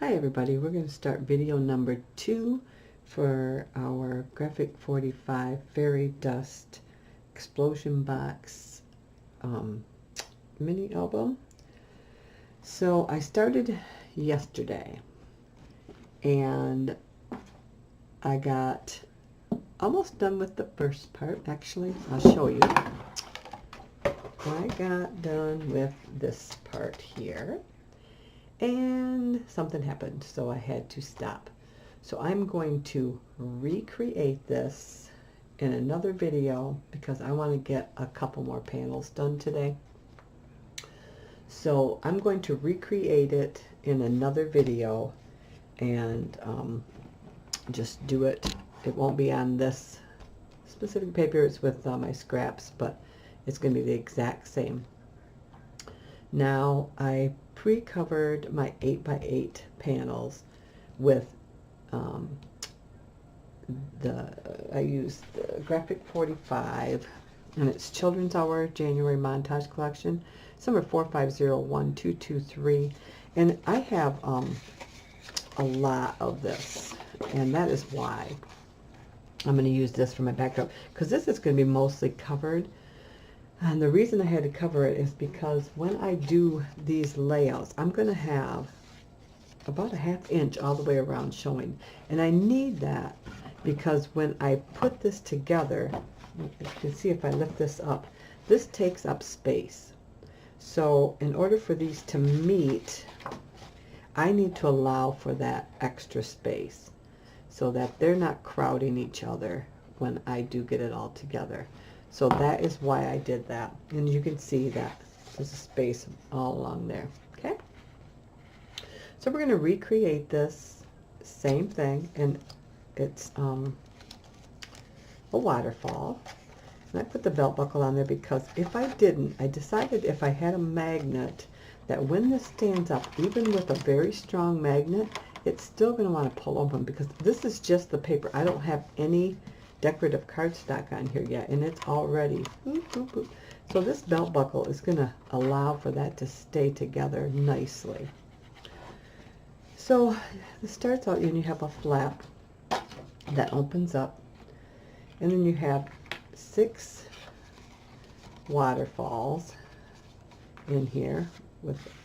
Hi everybody, we're going to start video number 2 for our Graphic 45 Fairy Dust Explosion Box mini album. So I started yesterday and I got almost done with the first part. Actually, I'll show you. I got done with this part here. And something happened, so I had to stop. So I'm going to recreate this in another video because I want to get a couple more panels done today. So I'm going to recreate it in another video and just do it. It won't be on this specific paper. It's with my scraps, but it's going to be the exact same. Now I pre-covered my 8x8 panels with I used the Graphic 45 and it's Children's Hour January Montage Collection. It's number 4501223, and I have a lot of this, and that is why I'm going to use this for my backdrop, because this is going to be mostly covered. And the reason I had to cover it is because when I do these layouts, I'm going to have about a ½ inch all the way around showing. And I need that because when I put this together, you can see if I lift this up, this takes up space. So in order for these to meet, I need to allow for that extra space so that they're not crowding each other when I do get it all together. So that is why I did that. And you can see that there's a space all along there. Okay? So we're going to recreate this same thing, and it's a waterfall. And I put the belt buckle on there because if I didn't, I decided if I had a magnet that when this stands up, even with a very strong magnet, it's still going to want to pull open because this is just the paper. I don't have any decorative cardstock on here yet, and it's already so this belt buckle is going to allow for that to stay together nicely. So it starts out and you have a flap that opens up, and then you have 6 waterfalls in here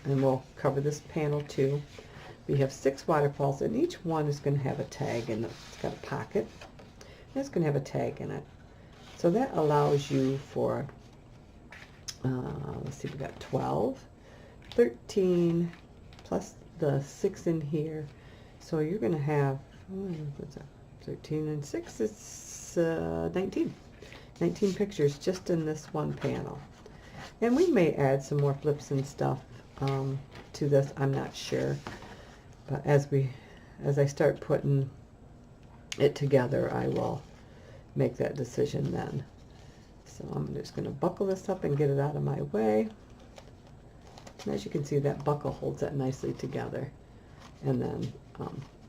and we'll cover this panel too. We have 6 waterfalls, and each one is going to have a tag in it. It's got a pocket. It's going to have a tag in it. So that allows you for, let's see, we got 12, 13, plus the 6 in here. So you're going to have, what's that? 13 and 6 is 19. 19 pictures just in this one panel. And we may add some more flips and stuff to this. I'm not sure. But as I start putting it together, I will make that decision then. So I'm just going to buckle this up and get it out of my way. And as you can see, that buckle holds that nicely together. And then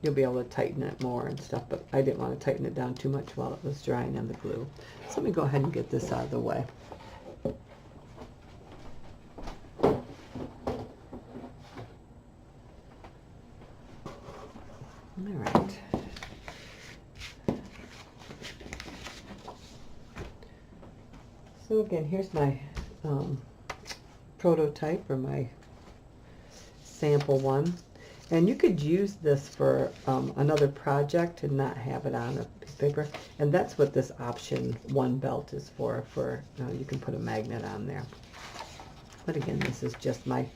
you'll be able to tighten it more and stuff, but I didn't want to tighten it down too much while it was drying on the glue. So let me go ahead and get this out of the way. All right. So again, here's my prototype, or my sample one. And you could use this for another project and not have it on a piece of paper. And that's what this option 1 belt is for. You can put a magnet on there. But again, this is just my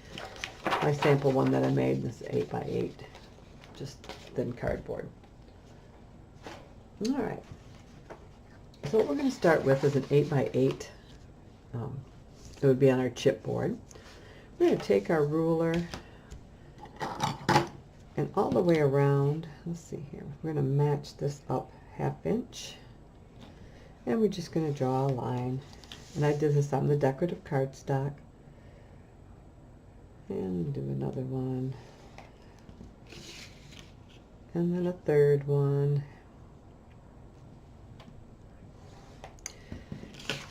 sample one that I made. This 8x8, just thin cardboard. All right. So what we're going to start with is an 8x8. It would be on our chipboard. We're going to take our ruler and all the way around, let's see here, we're going to match this up ½ inch, and we're just going to draw a line. And I did this on the decorative cardstock, and do another one, and then a third one.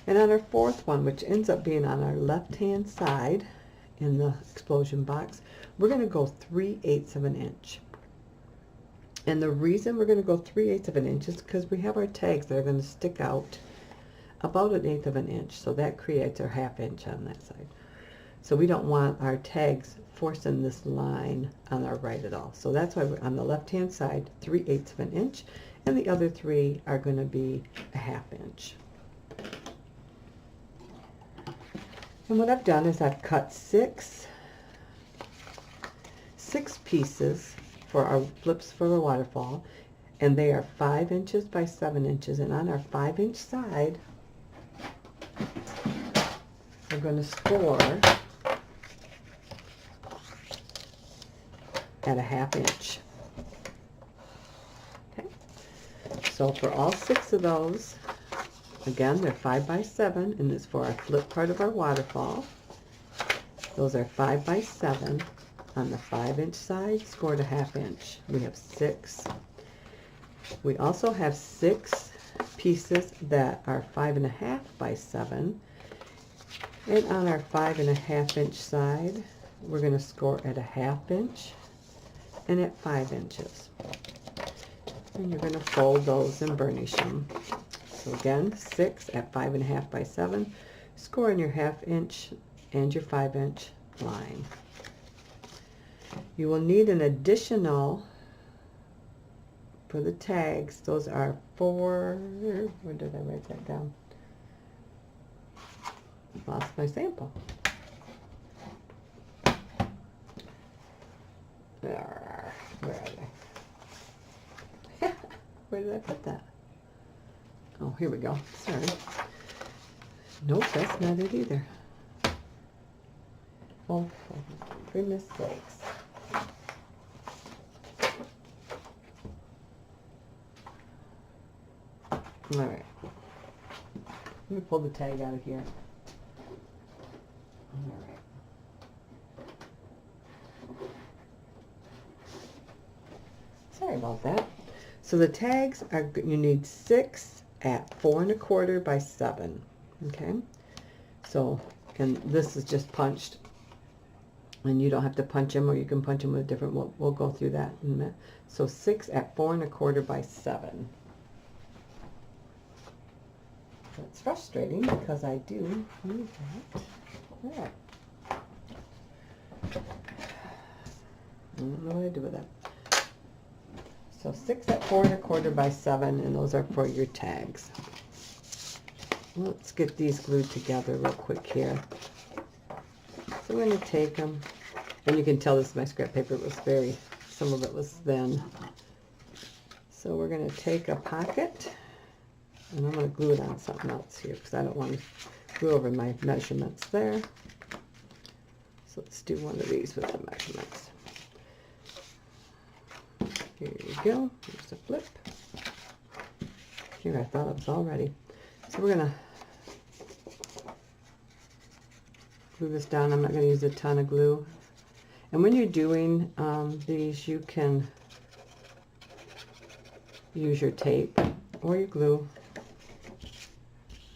And on our 4th one, which ends up being on our left-hand side in the explosion box, we're going to go 3/8 of an inch. And the reason we're going to go 3/8 of an inch is because we have our tags that are going to stick out about 1/8 of an inch. So that creates our 1/2 inch on that side. So we don't want our tags forcing this line on our right at all. So that's why we're on the left-hand side, 3/8 of an inch, and the other 3 are going to be a 1/2 inch. And what I've done is I've cut six pieces for our flips for the waterfall, and they are 5 inches by 7 inches. And on our 5-inch side, we're going to score at a 1/2 inch. Okay, so for all 6 of those, again, they're 5 by 7, and it's for our flip part of our waterfall. Those are 5 by 7 on the 5-inch side, scored a 1/2 inch. We have 6. We also have 6 pieces that are 5.5 by 7, and on our 5.5 inch side, we're going to score at a 1/2 inch and at 5 inches. And you're going to fold those and burnish them. So again, 6 at 5.5 by 7, score in your 1/2 inch and your 5-inch line. You will need an additional, for the tags, those are 4, where did I write that down? Lost my sample. Where are they? Where did I put that? Oh, here we go. Sorry. Nope, that's not it either. Oh, 3 mistakes. All right. Let me pull the tag out of here. All right. Sorry about that. So the tags are, you need 6 at 4 1/4 by 7. Okay. So, and this is just punched, and you don't have to punch them, or you can punch them with different. We'll go through that in a minute. So 6 at 4 1/4 by 7. It's frustrating because I do need that. There. I don't know what to do with that. So 6 at 4 1/4 by 7, and those are for your tags. Let's get these glued together real quick here. So we're going to take them, and you can tell this my scrap paper was some of it was thin. So we're going to take a pocket, and I'm going to glue it on something else here because I don't want to glue over my measurements there. So let's do one of these with the measurements. Here you go. Here's a flip. Here, I thought it was all ready. So we're going to glue this down. I'm not going to use a ton of glue. And when you're doing these, you can use your tape or your glue.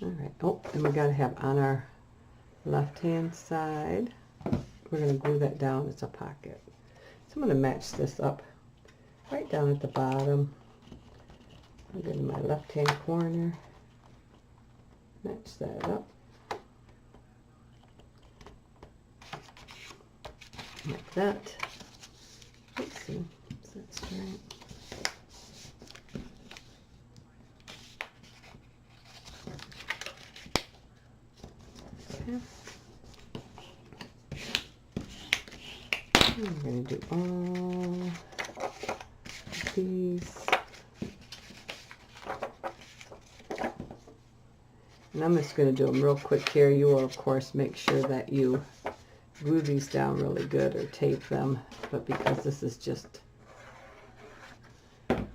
All right. Oh, and we got to have on our left-hand side, we're going to glue that down. It's a pocket. So I'm going to match this up right down at the bottom. I'll get in my left-hand corner. Match that up. Like that. Let's see. Is that straight? Okay. I'm going to do all these. And I'm just going to do them real quick here. You will, of course, make sure that you glue these down really good or tape them. But because this is just a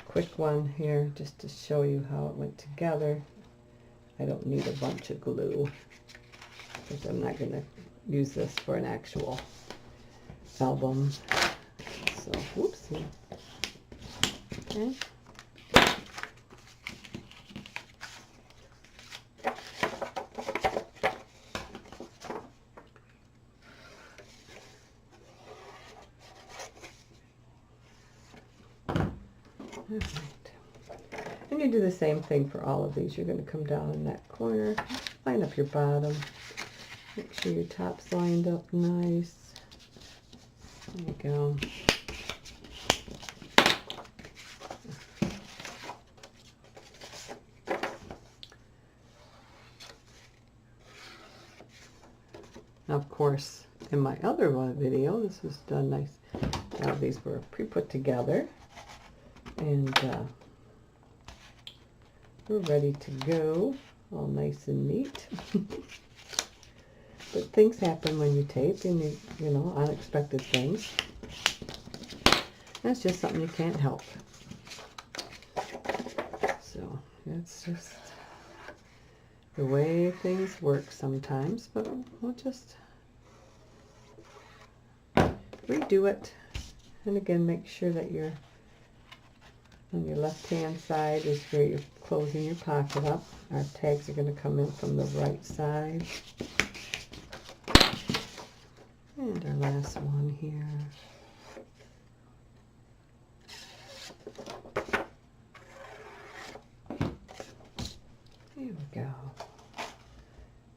quick one here, just to show you how it went together, I don't need a bunch of glue because I'm not going to use this for an actual album. So, whoopsie. Okay. All right. And you do the same thing for all of these. You're going to come down in that corner, line up your bottom. Make sure your top's lined up nice. There you go. Now, of course, in my other one video, this was done nice. Now these were pre-put together, and we're ready to go, all nice and neat. But things happen when you tape, and you know, unexpected things. That's just something you can't help. So it's just the way things work sometimes, but we'll just redo it. And again, make sure that you're on your left-hand side is where you're closing your pocket up. Our tags are going to come in from the right side. And our last one here. There we go.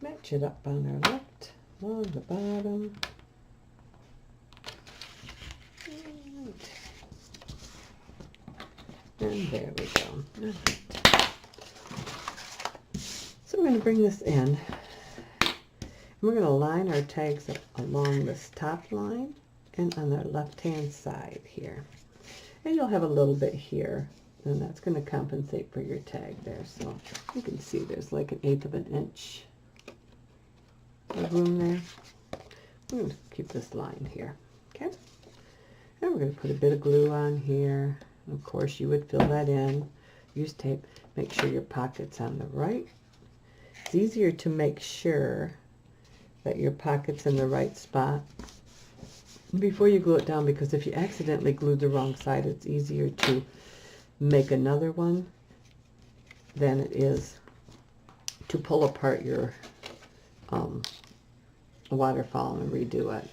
Match it up on our left, along the bottom. Right. And there we go. Right. So we're going to bring this in. We're going to line our tags up along this top line and on the left-hand side here. And you'll have a little bit here, and that's going to compensate for your tag there. So you can see there's like 1/8 of an inch of room there. We're going to keep this line here, okay? And we're going to put a bit of glue on here. Of course, you would fill that in. Use tape. Make sure your pocket's on the right. It's easier to make sure that your pocket's in the right spot before you glue it down, because if you accidentally glued the wrong side, it's easier to make another one than it is to pull apart your waterfall and redo it.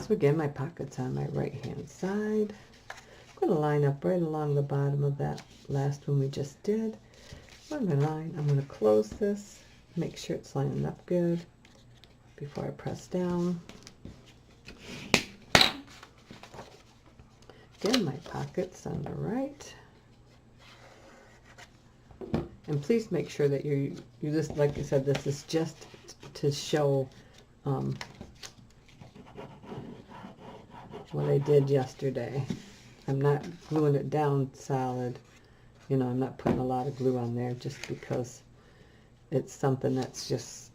So again, my pocket's on my right hand side. I'm going to line up right along the bottom of that last one we just did. I'm going to close this, make sure it's lining up good before I press down. Again, my pocket's on the right. And please make sure that you just, like I said, this is just to show what I did yesterday. I'm not gluing it down solid. You know, I'm not putting a lot of glue on there just because it's something that's just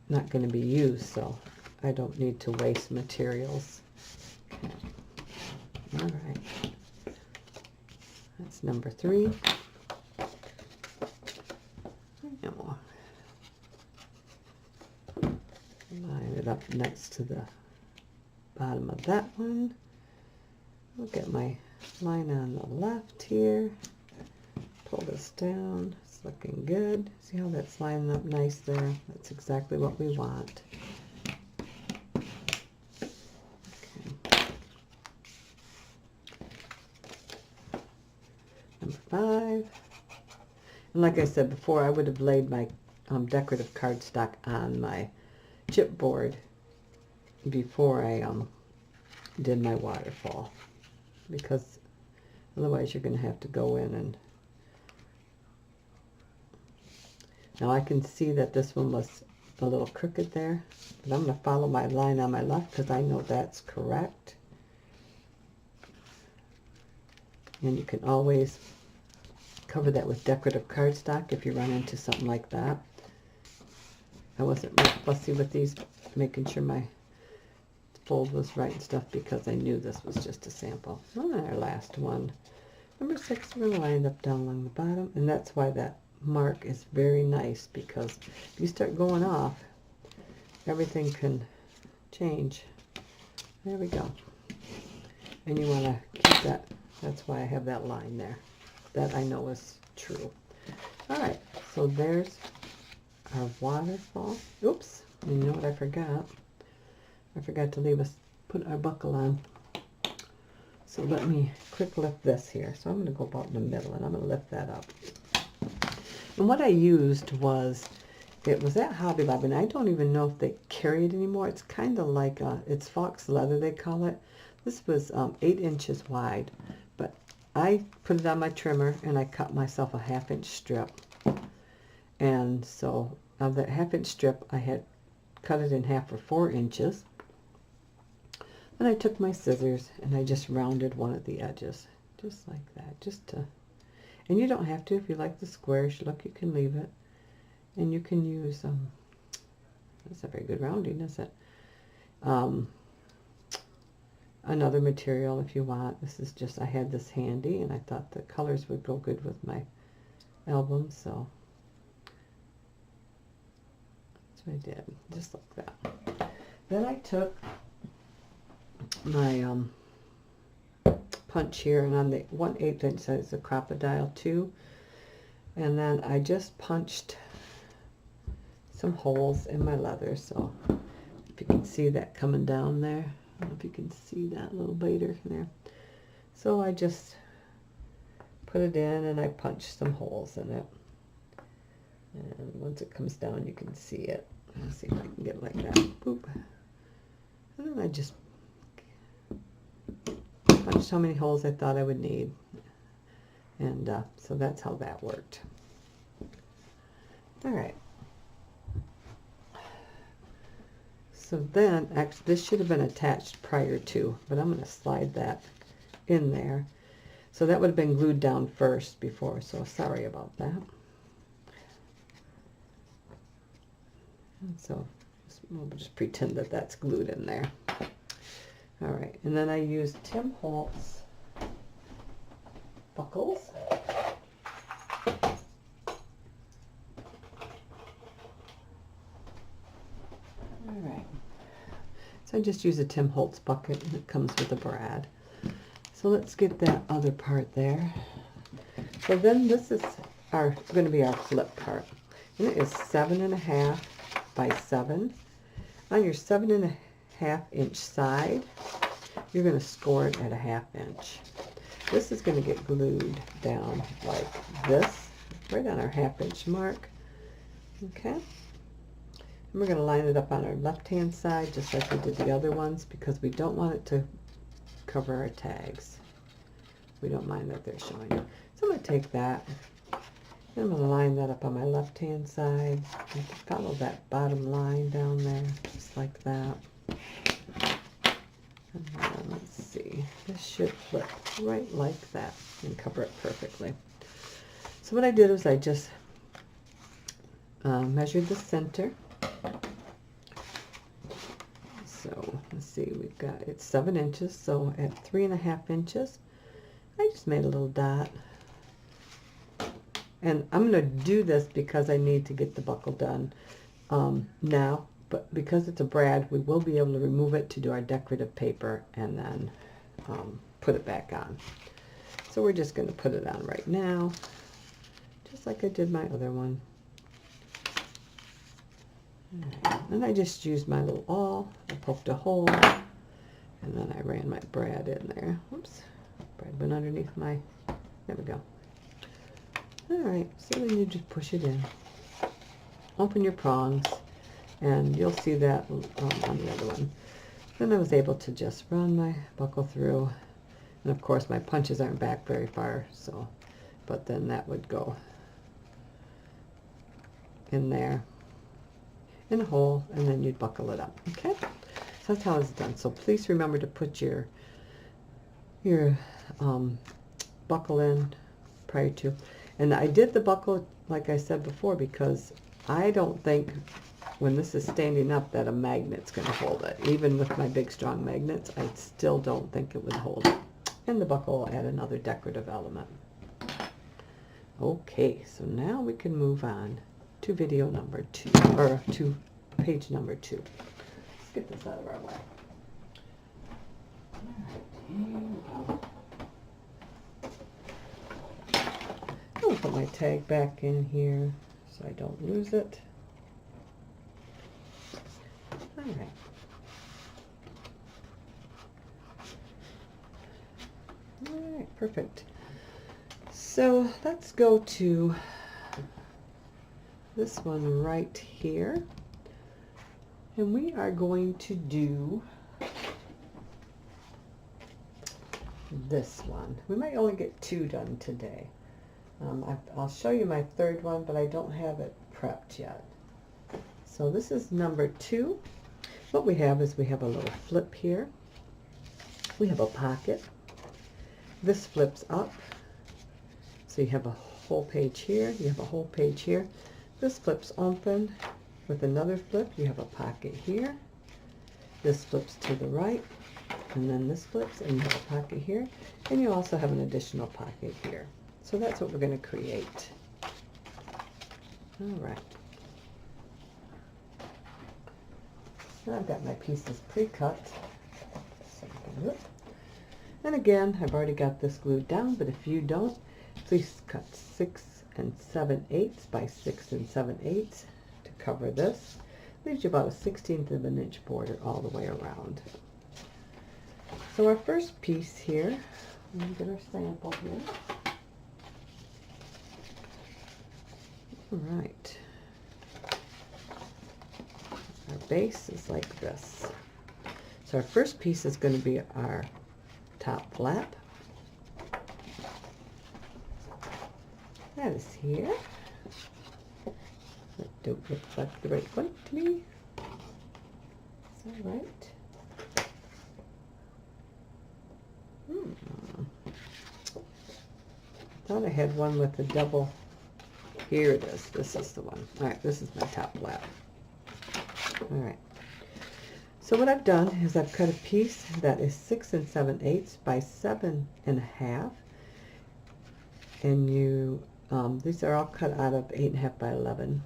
not going to be used, so I don't need to waste materials. Okay. All right. That's number 3. And we'll line it up next to the bottom of that one. I'll get my line on the left here. Pull this down. It's looking good. See how that's lining up nice there? That's exactly what we want. Okay. Number 5. And like I said before, I would have laid my decorative cardstock on my chipboard before I did my waterfall, because otherwise you're going to have to go in and... Now I can see that this one was a little crooked there, but I'm going to follow my line on my left because I know that's correct. And you can always cover that with decorative cardstock if you run into something like that. I wasn't real fussy with these, making sure my fold was right and stuff, because I knew this was just a sample. And our last one, number 6, we're going to line it up down along the bottom, and that's why that mark is very nice, because if you start going off, everything can change. There we go. And you want to keep that. That's why I have that line there. That I know is true. All right, so there's our waterfall. Oops, you know what I forgot? I forgot to put our buckle on. So let me quick lift this here. So I'm going to go about in the middle and I'm going to lift that up. And what I used was, it was at Hobby Lobby, and I don't even know if they carry it anymore. It's kind of like, it's fox leather they call it. This was 8 inches wide, but I put it on my trimmer and I cut myself a 1/2 inch strip. And so of that 1/2 inch strip, I had cut it in half for 4 inches. Then I took my scissors and I just rounded one of the edges, just like that, just to, and you don't have to. If you like the squarish look, you can leave it. And you can use, that's not very good rounding, is it? Another material if you want. This is just, I had this handy and I thought the colors would go good with my album, so that's what I did, just like that. Then I took my punch here, and on the 1/8 inch size, the Crop-A-Dile 2, and then I just punched some holes in my leather. So if you can see that coming down there, I don't know if you can see that little biter there. So I just put it in and I punched some holes in it. And once it comes down, you can see it. Let's see if I can get it like that. Boop. And then I just punched how many holes I thought I would need. And so that's how that worked. All right. So then, actually, this should have been attached prior to, but I'm going to slide that in there. So that would have been glued down first before, so sorry about that. And so we'll just pretend that that's glued in there. All right, and then I used Tim Holtz buckles. All right. So I just use a Tim Holtz bucket, and it comes with a brad. So let's get that other part there. So then this is going to be our flip part. And it is 7.5 by 7. On your 7.5 inch side, you're going to score it at a 1/2 inch. This is going to get glued down like this, right on our 1/2 inch mark. Okay. And we're going to line it up on our left-hand side, just like we did the other ones, because we don't want it to cover our tags. We don't mind that they're showing. So I'm going to take that, and I'm going to line that up on my left-hand side, and follow that bottom line down there, just like that. And then, let's see, this should flip right like that and cover it perfectly. So what I did was I just measured the center. So let's see, we've got, it's 7 inches, so at 3.5 inches, I just made a little dot. And I'm going to do this because I need to get the buckle done now, but because it's a brad, we will be able to remove it to do our decorative paper and then put it back on. So we're just going to put it on right now, just like I did my other one. And I just used my little awl, I poked a hole, and then I ran my brad in there. Whoops, brad went underneath my, there we go. Alright, so then you just push it in. Open your prongs, and you'll see that on the other one. Then I was able to just run my buckle through, and of course my punches aren't back very far, so, but then that would go in there, in a hole, and then you'd buckle it up. Okay, so that's how it's done. So please remember to put your buckle in prior to. And I did the buckle, like I said before, because I don't think when this is standing up that a magnet's going to hold it. Even with my big strong magnets, I still don't think it would hold it. And the buckle will add another decorative element. Okay, so now we can move on to video number 2, or to page number 2. Let's get this out of our way. Alright, here we go. I'll put my tag back in here so I don't lose it. Alright. right, perfect. So let's go to this one right here. And we are going to do this one. We might only get 2 done today. I'll show you my third one, but I don't have it prepped yet. So this is number 2. What we have is we have a little flip here. We have a pocket. This flips up. So you have a whole page here. You have a whole page here. This flips open with another flip. You have a pocket here. This flips to the right. And then this flips and you have a pocket here. And you also have an additional pocket here. So that's what we're going to create. All right. Now I've got my pieces pre-cut. And again, I've already got this glued down, but if you don't, please cut 6 7/8 by 6 7/8 to cover this. Leaves you about a 1/16 of an inch border all the way around. So our first piece here, let me get our sample here. All right. Our base is like this. So our first piece is going to be our top flap. That is here. That don't look like the right one to me. Is that right? Thought I had one with a double. Here it is. This is the one. All right, this is my top flap. All right. So what I've done is I've cut a piece that is 6 7/8 by 7 1/2, and you these are all cut out of 8 1/2 by 11,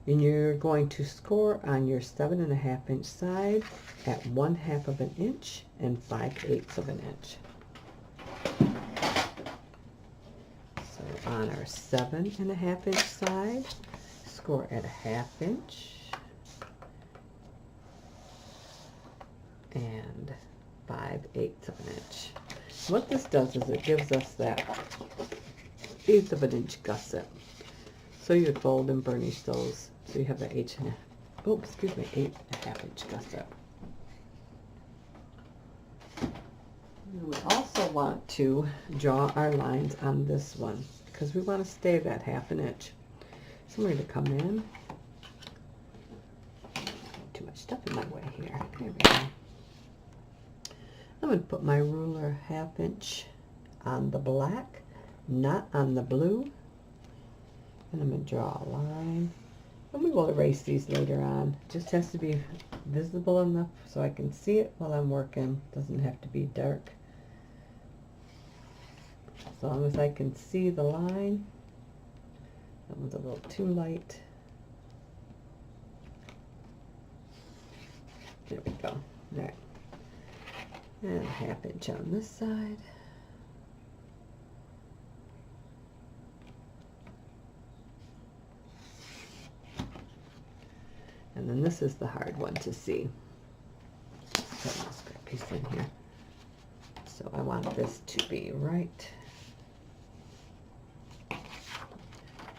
and you're going to score on your 7 1/2 inch side at 1/2 of an inch and 5/8 of an inch. So on our 7 1/2 inch side, score at 1/2 inch. And 5/8 of an inch. What this does is it gives us that 1/8 of an inch gusset. So you'd fold and burnish those. So you have the 8 1/2 inch gusset. We also want to draw our lines on this one because we want to stay that 1/2 inch. So we're going to come in. Too much stuff in my way here. There we go. I'm going to put my ruler 1/2 inch on the black, not on the blue. And I'm going to draw a line. And we will erase these later on. It just has to be visible enough so I can see it while I'm working. It doesn't have to be dark. As long as I can see the line. That one's a little too light. There we go. All right. And 1/2 inch on this side. And then this is the hard one to see. Put my scrap piece in here. So I want this to be right.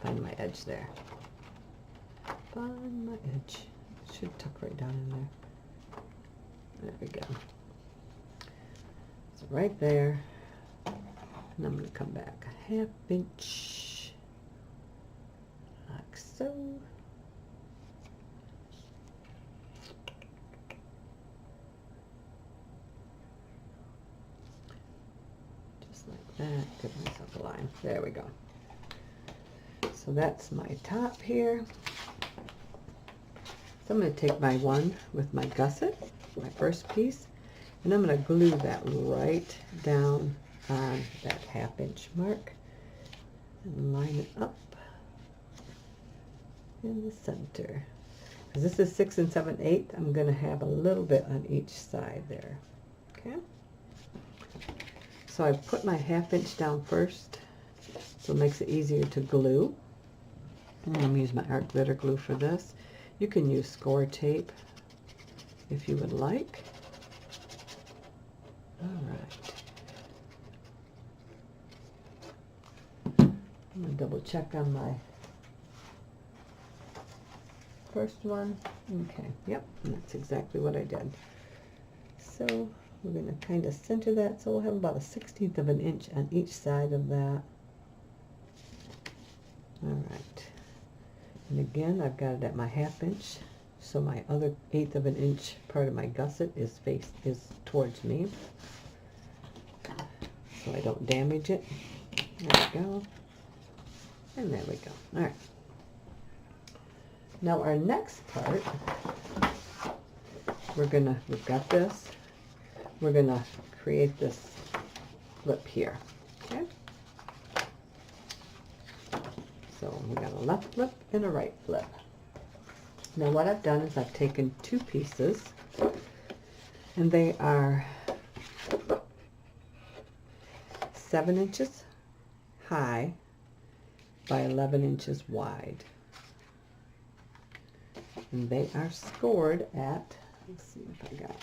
Find my edge there. Find my edge. It should tuck right down in there. There we go. So right there. And I'm going to come back 1/2 inch. Like so. Just like that. Give myself a line. There we go. So that's my top here. So I'm going to take my one with my gusset, my first piece, and I'm going to glue that right down on that 1/2 inch mark and line it up in the center. Because this is 6 7/8, I'm going to have a little bit on each side there. Okay. So I put my 1/2 inch down first, so it makes it easier to glue. I'm going to use my art glitter glue for this. You can use score tape if you would like. All right. I'm going to double check on my first one. Okay, yep, that's exactly what I did. So we're going to kind of center that, so we'll have about a 1/16 of an inch on each side of that. All right, and again I've got it at my 1/2 inch, so my other 1/8 of an inch part of my gusset is towards me, so I don't damage it. There we go, and there we go. All right. Now our next part, we've got this. We're gonna create this flip here. Okay. So we got a left flip and a right flip. Now what I've done is I've taken 2 pieces, and they are 7 inches high by 11 inches wide. And they are scored at, let's see if I got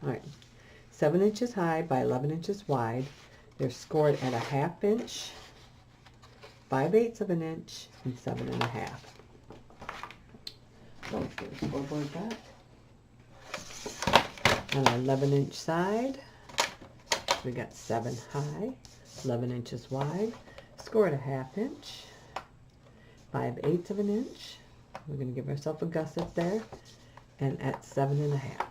all right, 7 inches high by 11 inches wide. They're scored at a 1/2 inch, 5/8 of an inch, and 7 1/2. So let's get the scoreboard back. On our 11-inch side, we got 7 high, 11 inches wide, scored a 1/2 inch, 5/8 of an inch. We're going to give ourselves a gusset there, and at 7 1/2.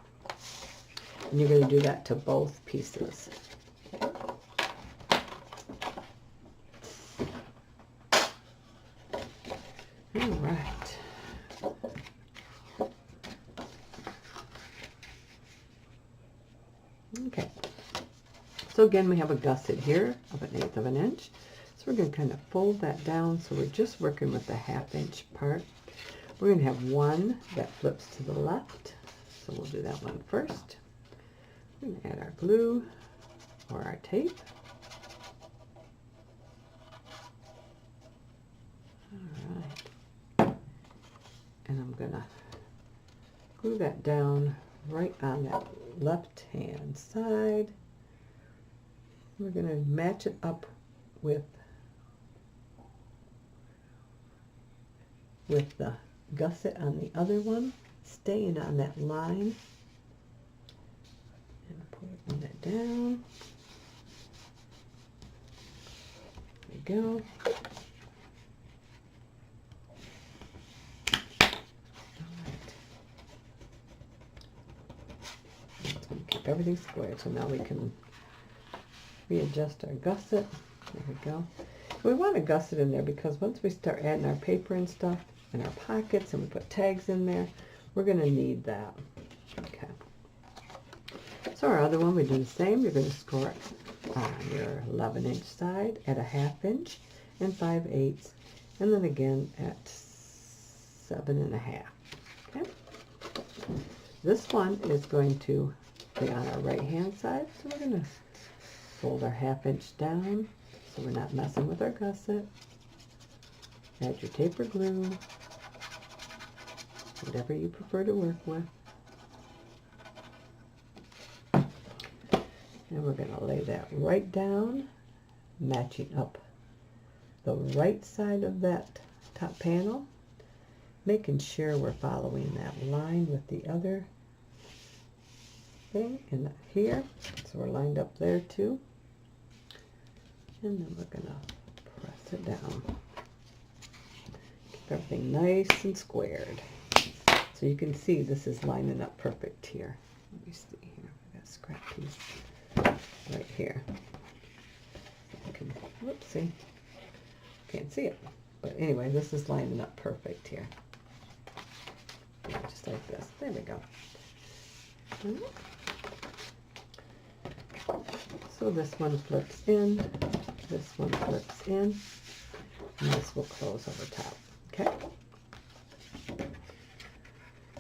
And you're going to do that to both pieces. All right. Okay. So again, we have a gusset here of 1/8 of an inch. So we're going to kind of fold that down, so we're just working with the 1/2 inch part. We're going to have one that flips to the left, so we'll do that one first. We're going to add our glue or our tape. All right. And I'm going to glue that down right on that left-hand side. We're going to match it up with the gusset on the other one, staying on that line. And put that down. There we go. Keep everything square, so now we can readjust our gusset. There we go. We want a gusset in there because once we start adding our paper and stuff in our pockets and we put tags in there, we're going to need that. Okay. So our other one, we do the same. You're going to score it on your 11-inch side at a 1/2 inch and 5/8, and then again at 7 1/2. Okay. This one is going to be on our right-hand side, so we're going to fold our 1/2 inch down so we're not messing with our gusset. Add your tape or glue, whatever you prefer to work with. And we're going to lay that right down, matching up the right side of that top panel, making sure we're following that line with the other thing in here. So we're lined up there too. And then we're going to press it down. Keep everything nice and squared. So you can see this is lining up perfect here. Let me see here. I got a scrap piece right here. Whoopsie. Can't see it. But anyway, this is lining up perfect here. Just like this. There we go. So this one flips in, this one flips in, and this will close over top. Okay?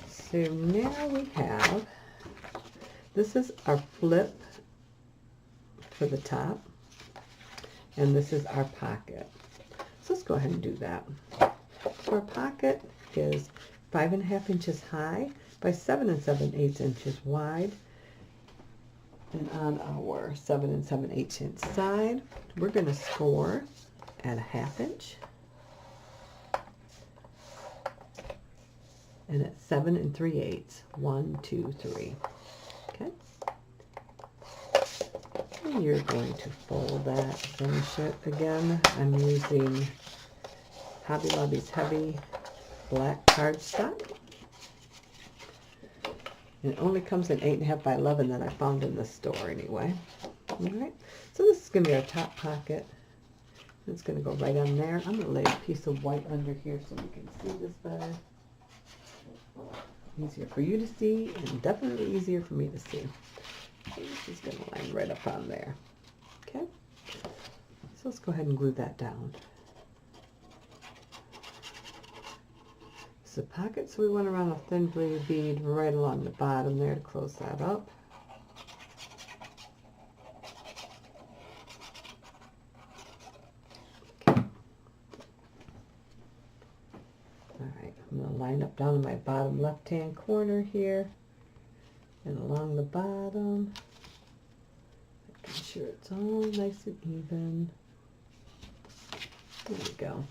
So now we have, this is our flip for the top, and this is our pocket. So let's go ahead and do that. So our pocket is 5 1/2 inches high by 7 7/8 inches wide. And on our 7 7/8 inch side, we're going to score at a 1/2 inch. And at 7 3/8. 1, 2, 3. Okay. And you're going to fold that, finish it again. I'm using Hobby Lobby's heavy black cardstock. And it only comes in 8.5 by 11 that I found in the store anyway. All right, so this is going to be our top pocket. It's going to go right on there. I'm going to lay a piece of white under here so we can see this better. Easier for you to see and definitely easier for me to see. So this is going to line right up on there. Okay, so let's go ahead and glue that down. The pocket, so we went around a thin blue bead right along the bottom there to close that up. Okay. Alright, I'm going to line up down in my bottom left hand corner here and along the bottom, making sure it's all nice and even. There we go.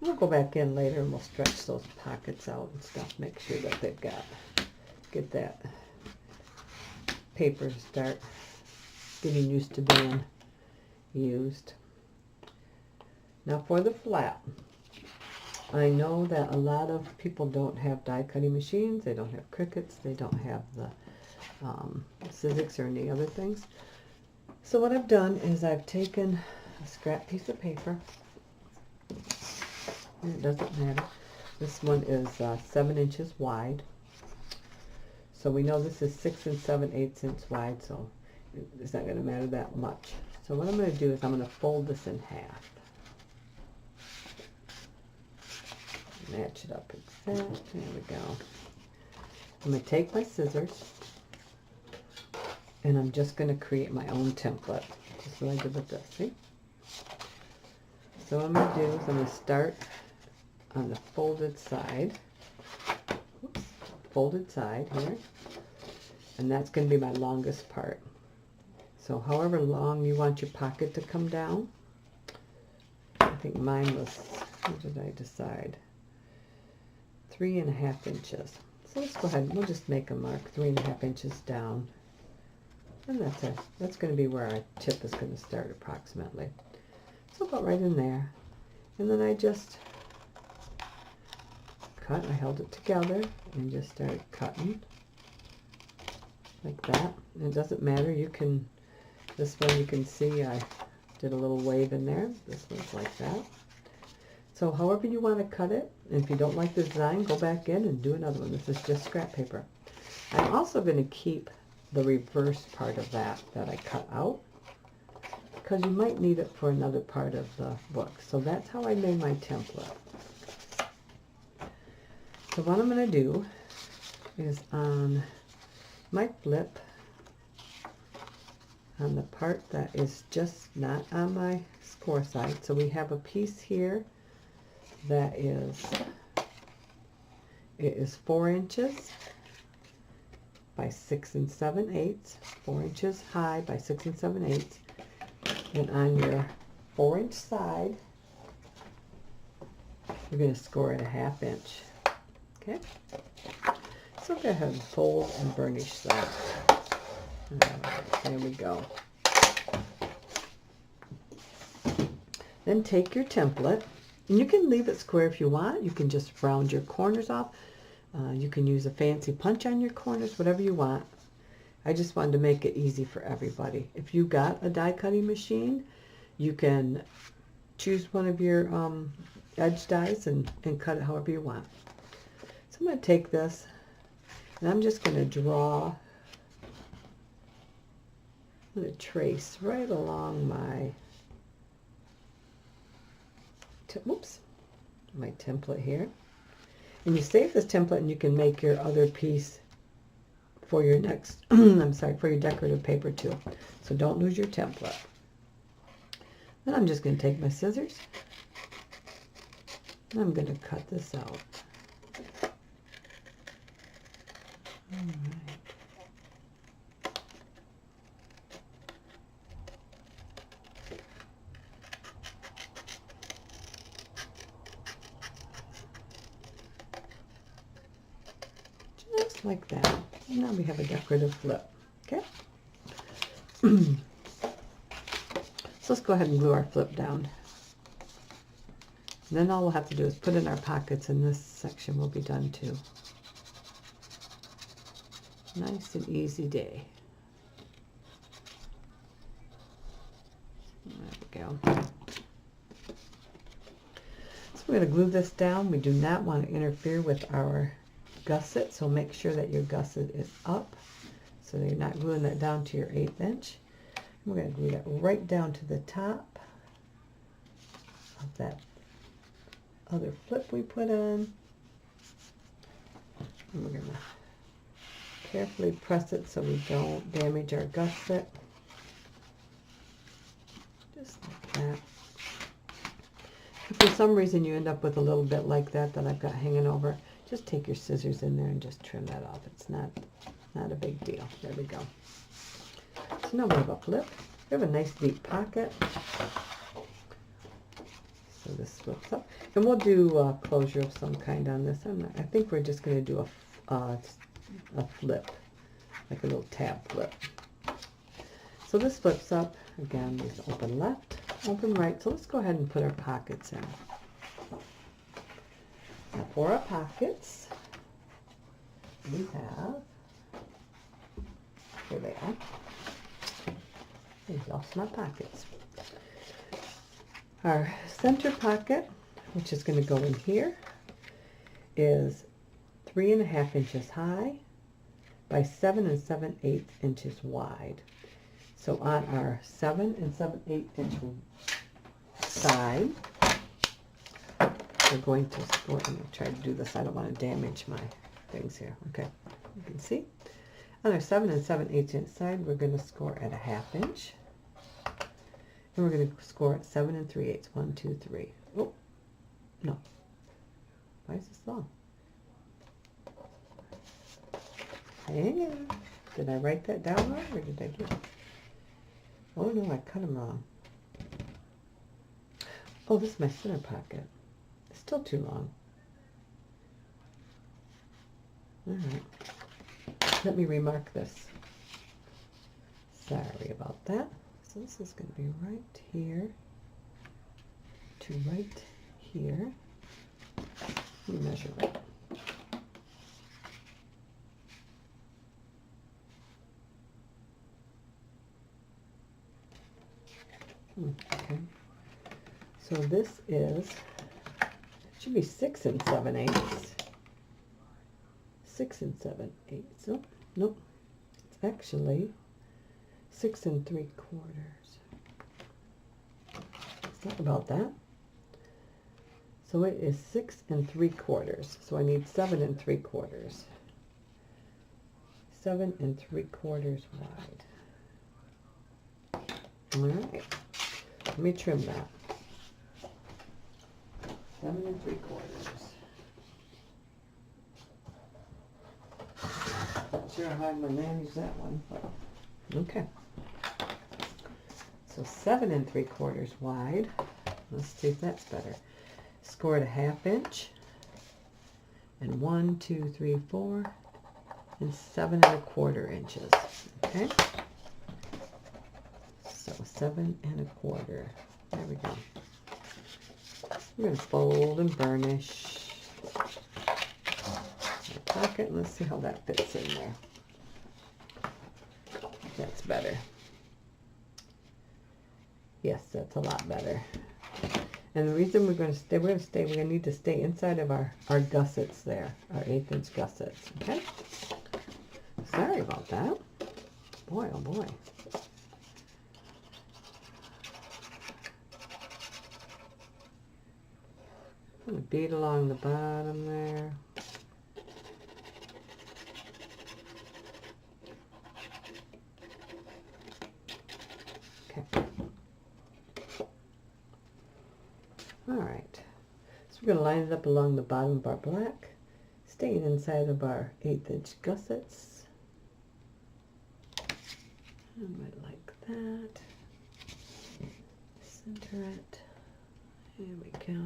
We'll go back in later and we'll stretch those pockets out and stuff. Make sure that they've get that paper start getting used to being used. Now for the flap. I know that a lot of people don't have die cutting machines. They don't have Cricuts. They don't have the Sizzix or any other things. So what I've done is I've taken a scrap piece of paper. It doesn't matter. This one is 7 inches wide. So we know this is 6 7/8 inches wide, so it's not going to matter that much. So what I'm going to do is I'm going to fold this in half. Match it up exactly. There we go. I'm going to take my scissors and I'm just going to create my own template. Just what I did with this. See? So what I'm going to do is I'm going to start on the folded side. Oops, folded side here. And that's going to be my longest part. So however long you want your pocket to come down. I think mine was, what did I decide? 3.5 inches. So let's go ahead and we'll just make a mark 3.5 inches down. And that's it. That's going to be where our tip is going to start approximately. So about right in there. And then I just cut. I held it together and just started cutting like that. And it doesn't matter. You can, this one you can see I did a little wave in there. This one's like that. So however you want to cut it, and if you don't like the design, go back in and do another one. This is just scrap paper. I'm also going to keep the reverse part of that I cut out, because you might need it for another part of the book. So that's how I made my template. So what I'm going to do is on my flip, on the part that is just not on my score side. So we have a piece here that is, it is 4 inches by 6 7/8, 4 inches high by 6 7/8. And on your 4-inch side, you're going to score at a 1/2 inch. Okay? So go ahead and fold and burnish that. There we go. Then take your template, and you can leave it square if you want. You can just round your corners off. You can use a fancy punch on your corners, whatever you want. I just wanted to make it easy for everybody. If you got a die cutting machine, you can choose one of your edge dies and cut it however you want. So I'm going to take this and I'm just going to draw, I'm going to trace right along my, my template here. And you save this template and you can make your other piece for your next, I'm sorry, for your decorative paper too. So don't lose your template. Then I'm just going to take my scissors and I'm going to cut this out. like that. And now we have a decorative flip, okay? So let's go ahead and glue our flip down. And then all we'll have to do is put in our pockets, and this section will be done too. Nice and easy day. There we go. So we're going to glue this down. We do not want to interfere with our gusset, so make sure that your gusset is up so that you're not gluing that down to your 1/8 inch. We're going to glue that right down to the top of that other flip we put on. And we're going to carefully press it so we don't damage our gusset. Just like that. If for some reason you end up with a little bit like that I've got hanging over, just take your scissors in there and just trim that off. It's not a big deal. There we go. So now we have a flip. We have a nice deep pocket. So this flips up. And we'll do a closure of some kind on this. I think we're just going to do a flip, like a little tab flip. So this flips up. Again, these open left, open right. So let's go ahead and put our pockets in. Now for our pockets, we have, here they are. I lost my pockets. Our center pocket, which is going to go in here, is 3.5 inches high by 7 7/8 inches wide. So on our 7 7/8 inch side, we're going to score. I'm going to try to do this. I don't want to damage my things here. Okay, you can see. On our 7 7/8 inch side, we're going to score at 1/2 inch. And we're going to score at 7 3/8. 1, 2, 3. Oh, no. Why is this long? Hang on. Did I write that down wrong, or did I do it? Oh, no, I cut them wrong. Oh, this is my center pocket. It's still too long. All right. Let me remark this. Sorry about that. So this is going to be right here to right here. Let me measure it. Okay. So this should be 6 7/8. 6 7/8. Oh, nope. It's actually 6 3/4. Sorry about that. So it is 6 3/4. So I need 7 3/4. 7 3/4 wide. All right. Let me trim that. 7 3/4. Not sure how I'm going to manage that one, but okay. So 7 3/4 wide. Let's see if that's better. Score at 1/2 inch. And 1, 2, 3, 4, and 7 1/4 inches. Okay. So 7 1/4. There we go. We're going to fold and burnish our pocket. And let's see how that fits in there. That's better. Yes, that's a lot better. And the reason we're going to need to stay inside of our gussets there, our 1/8 inch gussets. Okay. Sorry about that. Boy, oh boy. I'm going to bead along the bottom there. Okay. All right. So we're going to line it up along the bottom of our black, staying inside of our 1/8 inch gussets. I might like that. Center it. There we go.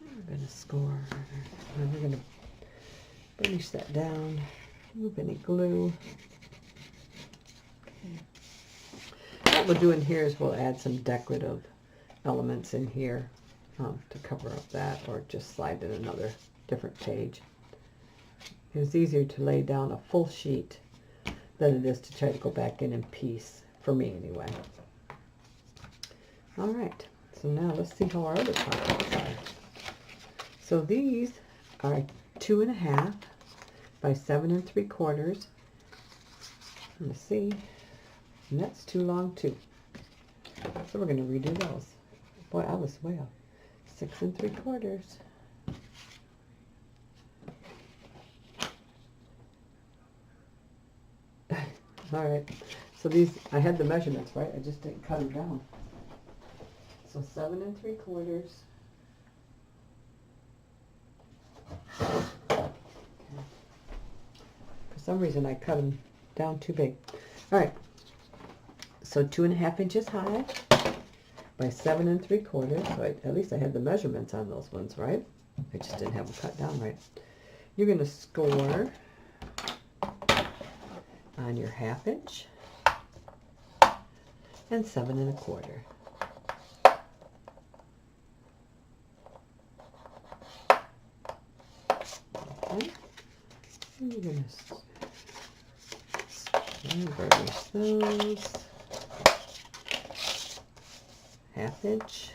We're going to score. And we're going to burnish that down. Remove any glue. Okay. What we'll do in here is we'll add some decorative elements in here to cover up that, or just slide in another different page. It's easier to lay down a full sheet than it is to try to go back in piece, for me anyway. All right, so now let's see how our other pockets are. So these are 2.5 by 7 3/4. Let's see, and that's too long too. So we're going to redo those. Boy, I was way off. 6 3/4. All right, so these, I had the measurements right, I just didn't cut them down. So 7 3/4. Okay. For some reason I cut them down too big. All right, so 2.5 inches high by 7 3/4. So at least I had the measurements on those ones right. I just didn't have them cut down right. You're going to score on your 1/2 inch and 7 1/4. Okay, and you're going to burnish those. 1/2 inch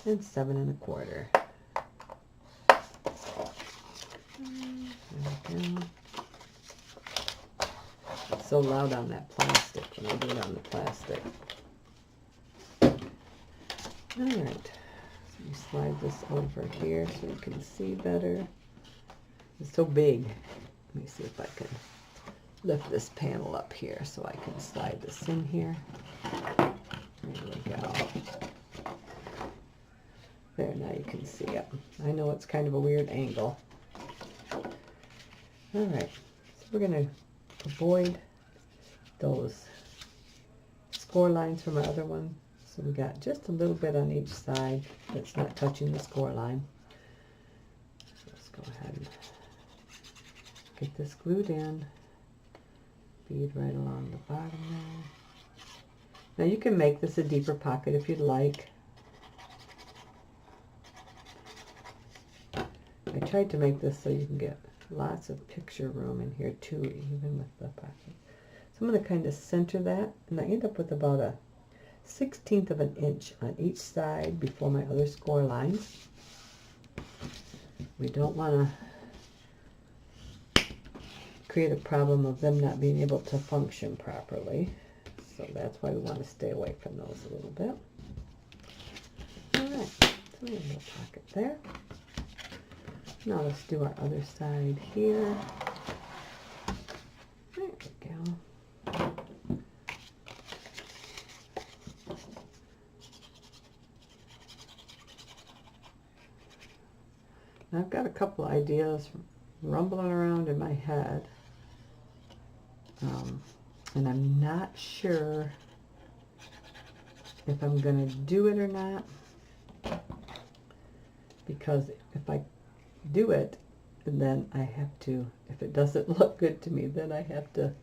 and 7 1/4. There we go. So loud on that plastic when I do it on the plastic. All right, so you slide this over here so you can see better. It's so big. Let me see if I can lift this panel up here so I can slide this in here. There we go. There, now you can see it. I know it's kind of a weird angle. All right, so we're going to avoid those score lines from our other one. So we got just a little bit on each side that's not touching the score line. So let's go ahead and get this glued in. Bead right along the bottom there. Now you can make this a deeper pocket if you'd like. I tried to make this so you can get lots of picture room in here too, even with the pocket. So I'm going to kind of center that, and I end up with about a 1/16 of an inch on each side before my other score lines. We don't want to create a problem of them not being able to function properly. So that's why we want to stay away from those a little bit. All right, so we have a little pocket there. Now let's do our other side here. There we go. Now I've got a couple ideas rumbling around in my head, and I'm not sure if I'm going to do it or not, because if I do it, and then I have to, if it doesn't look good to me, then I have to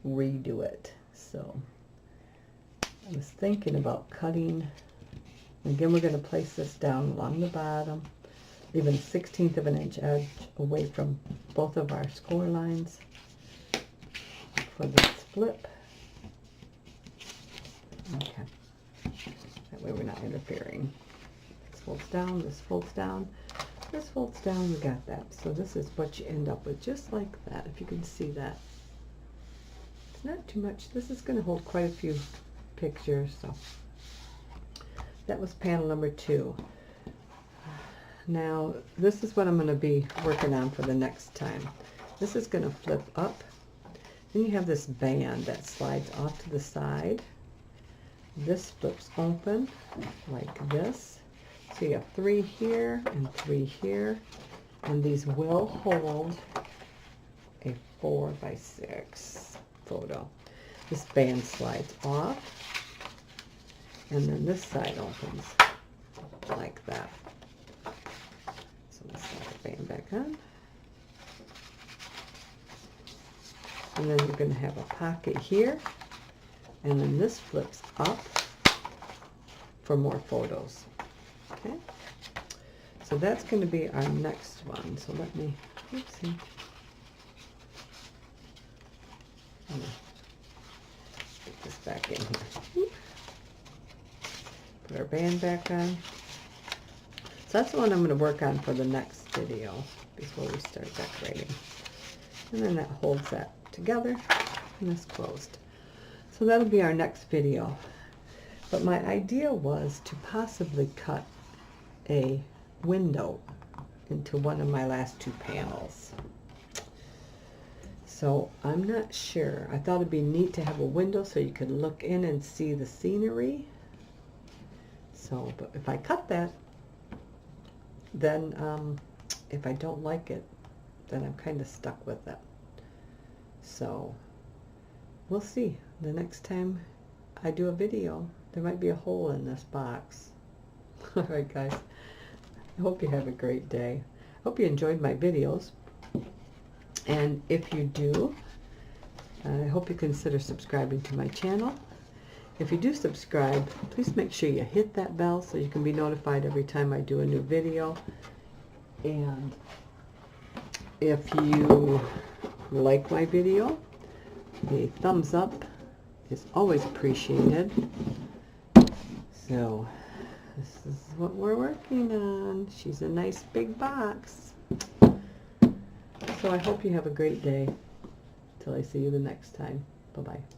redo it. So I was thinking about cutting, again we're going to place this down along the bottom, leaving a 1/16 of an inch edge away from both of our score lines for this flip. Okay, that way we're not interfering. This folds down, this folds down. This folds down, we got that. So this is what you end up with, just like that, if you can see that. It's not too much. This is going to hold quite a few pictures. So that was panel number 2. Now, this is what I'm going to be working on for the next time. This is going to flip up. Then you have this band that slides off to the side. This flips open like this. So you have 3 here and 3 here, and these will hold a 4 by 6 photo. This band slides off, and then this side opens like that. So let's slide the band back on. And then you're going to have a pocket here. And then this flips up for more photos. Okay. So that's going to be our next one. So let me, oopsie. Get this back in here. Put our band back on. So that's the one I'm going to work on for the next video before we start decorating. And then that holds that together and it's closed. So that'll be our next video. But my idea was to possibly cut a window into one of my last two panels. So I'm not sure. I thought it'd be neat to have a window so you could look in and see the scenery. So, but if I cut that, then if I don't like it, then I'm kind of stuck with it. So we'll see. The next time I do a video, there might be a hole in this box. All right, guys. I hope you have a great day. I hope you enjoyed my videos. And if you do, I hope you consider subscribing to my channel. If you do subscribe, please make sure you hit that bell so you can be notified every time I do a new video. And if you like my video, a thumbs up is always appreciated. So this is what we're working on. She's a nice big box. So I hope you have a great day. Till I see you the next time. Bye-bye.